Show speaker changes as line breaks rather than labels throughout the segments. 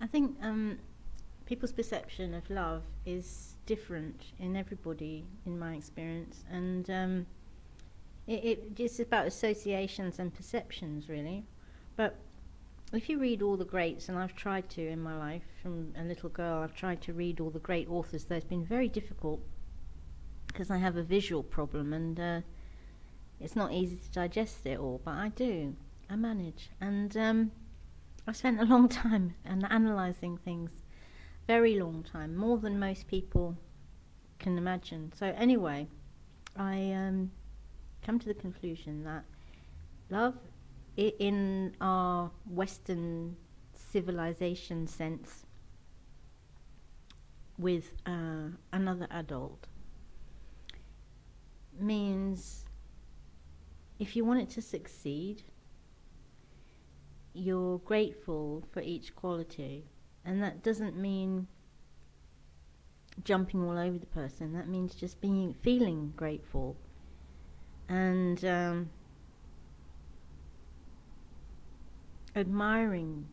I think people's perception of love is different in everybody, in my experience, and it's about associations and perceptions, really. But if you read all the greats, and I've tried to in my life, from a little girl, I've tried to read all the great authors, though it's been very difficult because I have a visual problem, and it's not easy to digest it all, but I do. I manage. And I spent a long time analysing things, very long time, more than most people can imagine. So anyway, I come to the conclusion that love, in our Western civilization sense, with another adult, means if you want it to succeed, you're grateful for each quality. And that doesn't mean jumping all over the person. That means just feeling grateful, and admiring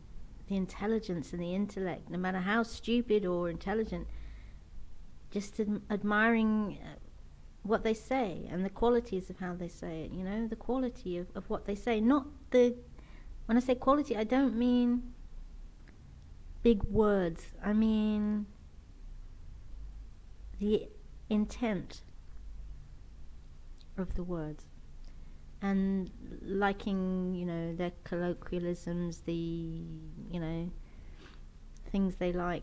the intelligence and the intellect, no matter how stupid or intelligent, just admiring what they say and the qualities of how they say it, the quality of what they say. When I say quality, I don't mean big words. I mean the intent of the words, and liking, their colloquialisms, the, things they like,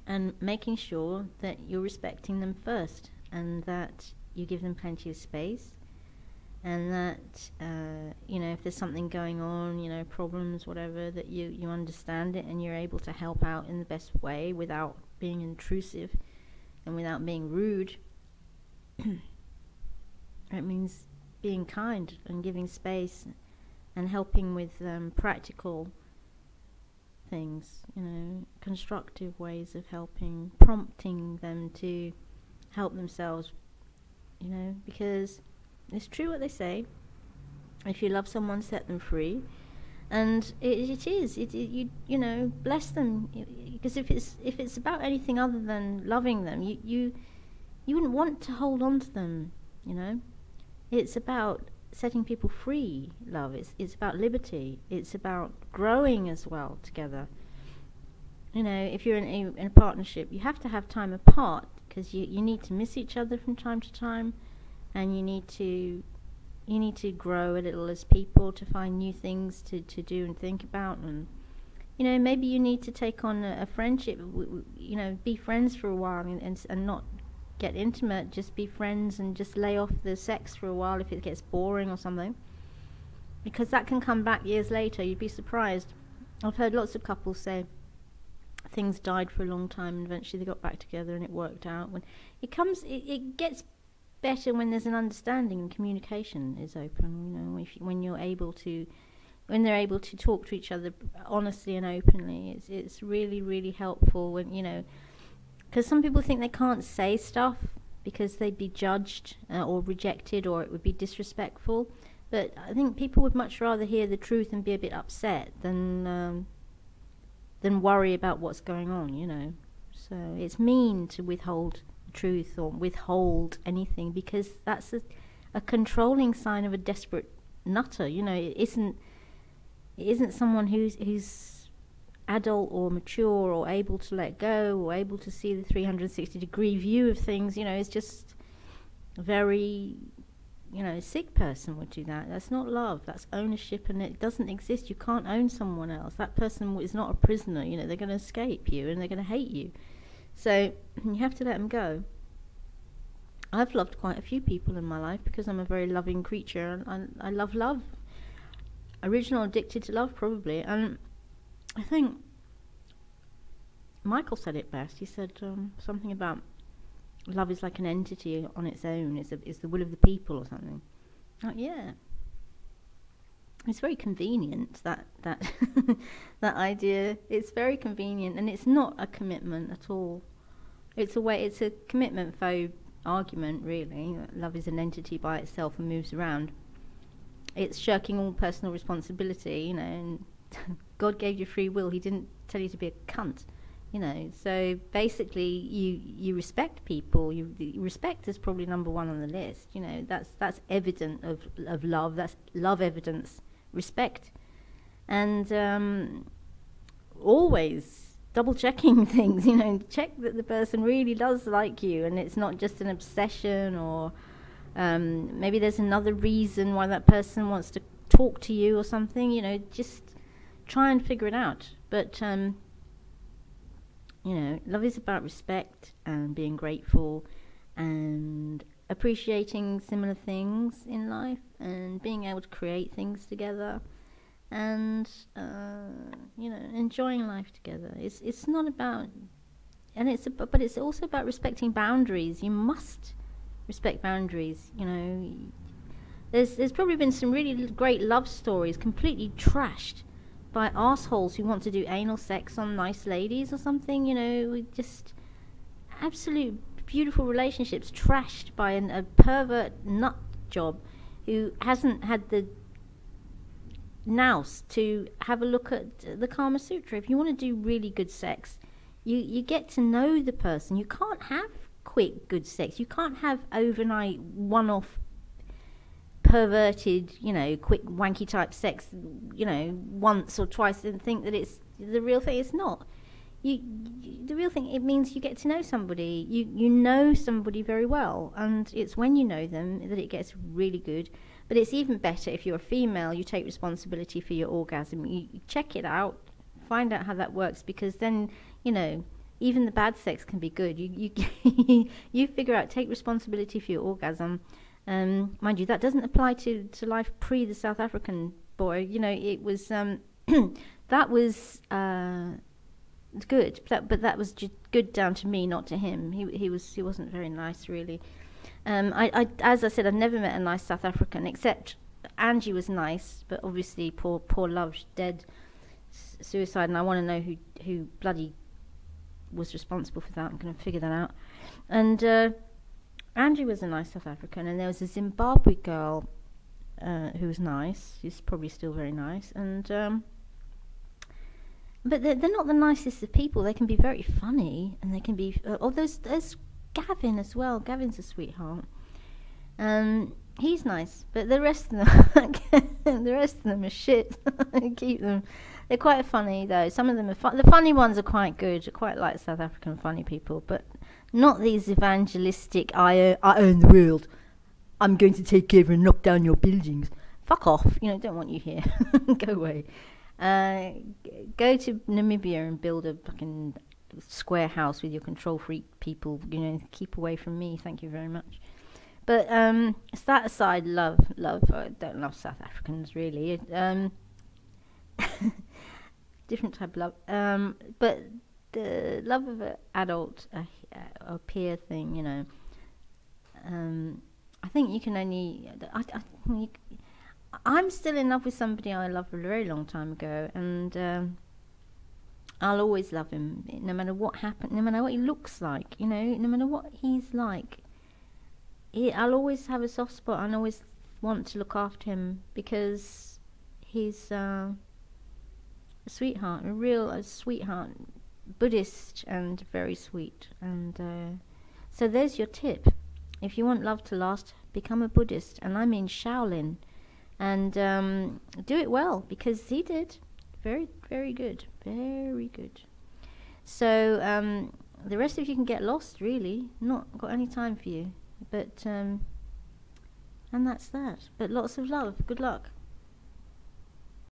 and making sure that you're respecting them first, and that you give them plenty of space, and that, if there's something going on, problems, whatever, that you understand it and you're able to help out in the best way without being intrusive and without being rude. It means being kind and giving space and helping with practical things, constructive ways of helping, prompting them to help themselves, because it's true what they say. If you love someone, set them free. And it is, bless them, because if it's about anything other than loving them, you wouldn't want to hold on to them, It's about setting people free, love. It's about liberty. It's about growing as well together. If you're in a partnership, you have to have time apart, because you need to miss each other from time to time, and you need to grow a little as people, to find new things to do and think about. And maybe you need to take on a friendship, be friends for a while, and not get intimate, just be friends and just lay off the sex for a while if it gets boring or something, because that can come back years later. You'd be surprised. I've heard lots of couples say things died for a long time and eventually they got back together and it worked out. When it gets better when there's an understanding and communication is open, when they're able to talk to each other honestly and openly. It's really, really helpful when, because some people think they can't say stuff because they'd be judged or rejected, or it would be disrespectful. But I think people would much rather hear the truth and be a bit upset than worry about what's going on, So it's mean to withhold the truth or withhold anything, because that's a controlling sign of a desperate nutter. It isn't someone who's adult or mature or able to let go or able to see the 360-degree view of things. It's just a very, sick person would do that. That's not love. That's ownership, and it doesn't exist. You can't own someone else. That person is not a prisoner. They're going to escape you and they're going to hate you. So you have to let them go. I've loved quite a few people in my life because I'm a very loving creature, and I love love. Original addicted to love, probably. And I think Michael said it best. He said something about love is like an entity on its own. It's the will of the people or something. Yeah. It's very convenient, that that idea. It's very convenient, and it's not a commitment at all. It's a commitment phobe argument, really. Love is an entity by itself and moves around. It's shirking all personal responsibility, and God gave you free will. He didn't tell you to be a cunt, you know. So basically, you respect people. Respect is probably number one on the list. You know, that's evident of love. That's love evidence. Respect, and always double checking things. You know, check that the person really does like you, and it's not just an obsession, or maybe there's another reason why that person wants to talk to you or something. You know, just try and figure it out. But you know, love is about respect and being grateful and appreciating similar things in life and being able to create things together, and you know, enjoying life together. It's not about, and but it's also about respecting boundaries. You must respect boundaries. You know, there's probably been some really great love stories completely trashed by assholes who want to do anal sex on nice ladies or something. You know, just absolute beautiful relationships trashed by a pervert nut job who hasn't had the nous to have a look at the Kama Sutra. If you want to do really good sex, you get to know the person. You can't have quick good sex. You can't have overnight one-off perverted, you know, quick wanky type sex, you know, once or twice and think that it's the real thing. It's not. The real thing, it means you get to know somebody. You know somebody very well, and it's when you know them that it gets really good. But it's even better if you're a female. You take responsibility for your orgasm. You check it out, find out how that works, because then, you know, even the bad sex can be good. You figure out, take responsibility for your orgasm. Mind you, that doesn't apply to life pre the South African boy. You know, it was that was good, but that was good down to me, not to him. He wasn't very nice, really. I as I said, I've never met a nice South African, except Angie was nice, but obviously poor love, dead, suicide, and I want to know who bloody was responsible for that. I'm going to figure that out. And Angie was a nice South African, and there was a Zimbabwe girl who was nice. She's probably still very nice, and but they're not the nicest of people. They can be very funny, and they can be. There's Gavin as well. Gavin's a sweetheart. He's nice, but the rest of them are shit. Keep them. They're quite funny though. Some of them are fun. The funny ones are quite good. I quite like South African funny people, but not these evangelistic, I own the world, I'm going to take over and knock down your buildings. Fuck off. You know, don't want you here. Go away. Go to Namibia and build a fucking square house with your control freak people. You know, keep away from me. Thank you very much. But that aside, love. I don't love South Africans, really. Different type of love. But the love of an adult, a peer thing, you know. I think you can only. I'm still in love with somebody I loved a very long time ago, and I'll always love him, no matter what happened, no matter what he looks like, you know, no matter what he's like. I'll always have a soft spot, and always want to look after him, because he's a sweetheart, a real sweetheart, Buddhist and very sweet. And so there's your tip. If you want love to last, become a Buddhist, and I mean Shaolin, and do it well, because he did. Very, very good. Very good. So the rest of you can get lost, really. Not got any time for you. But and that's that. But lots of love. Good luck.